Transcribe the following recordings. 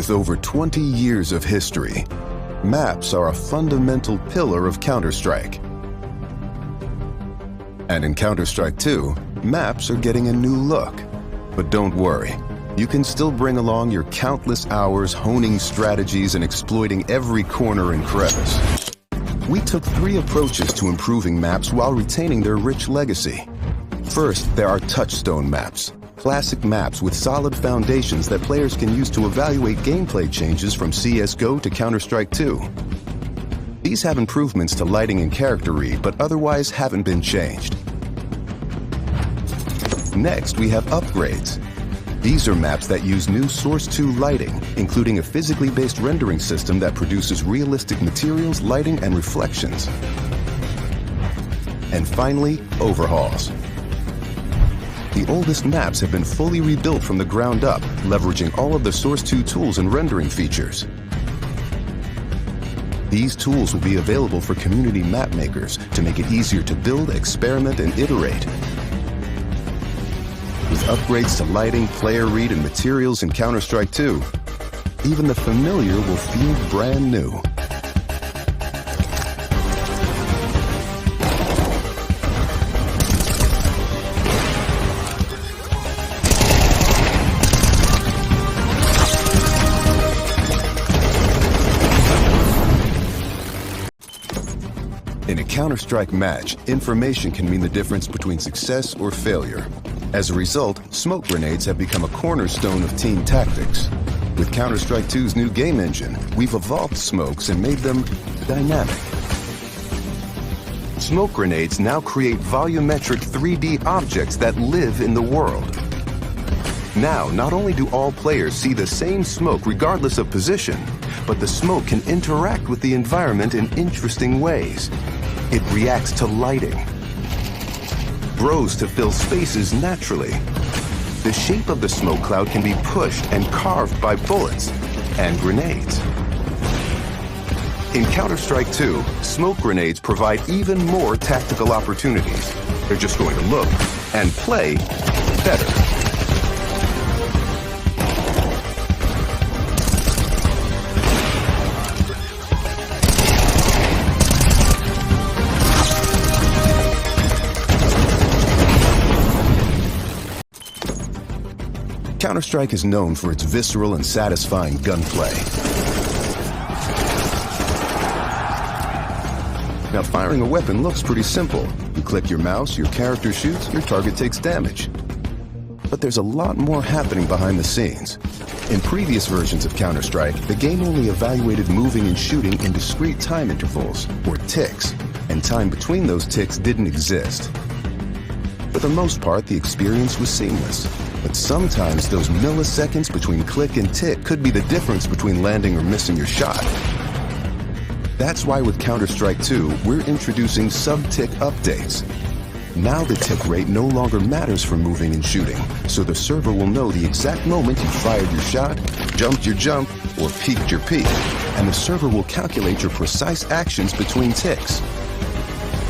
With over 20 years of history, maps are a fundamental pillar of Counter-Strike. And in Counter-Strike 2, maps are getting a new look. But don't worry, you can still bring along your countless hours honing strategies and exploiting every corner and crevice. We took 3 approaches to improving maps while retaining their rich legacy. First, there are touchstone maps. Classic maps with solid foundations that players can use to evaluate gameplay changes from CSGO to Counter-Strike 2. These have improvements to lighting and character read, but otherwise haven't been changed. Next, we have upgrades. These are maps that use new Source 2 lighting, including a physically based rendering system that produces realistic materials, lighting, and reflections. And finally, overhauls. The oldest maps have been fully rebuilt from the ground up, leveraging all of the Source 2 tools and rendering features. These tools will be available for community map makers to make it easier to build, experiment, and iterate. With upgrades to lighting, player read, and materials in Counter-Strike 2, even the familiar will feel brand new. In a Counter-Strike match, information can mean the difference between success or failure. As a result, smoke grenades have become a cornerstone of team tactics. With Counter-Strike 2's new game engine, we've evolved smokes and made them dynamic. Smoke grenades now create volumetric 3D objects that live in the world. Now, not only do all players see the same smoke regardless of position, but the smoke can interact with the environment in interesting ways. It reacts to lighting, grows to fill spaces naturally. The shape of the smoke cloud can be pushed and carved by bullets and grenades. In Counter-Strike 2, smoke grenades provide even more tactical opportunities. They're just going to look and play better. Counter-Strike is known for its visceral and satisfying gunplay. Now, firing a weapon looks pretty simple. You click your mouse, your character shoots, your target takes damage. But there's a lot more happening behind the scenes. In previous versions of Counter-Strike, the game only evaluated moving and shooting in discrete time intervals, or ticks, and time between those ticks didn't exist. For the most part, the experience was seamless. But sometimes those milliseconds between click and tick could be the difference between landing or missing your shot. That's why with Counter-Strike 2, we're introducing sub-tick updates. Now the tick rate no longer matters for moving and shooting, so the server will know the exact moment you fired your shot, jumped your jump, or peeked your peek, and the server will calculate your precise actions between ticks.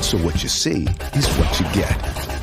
So what you see is what you get.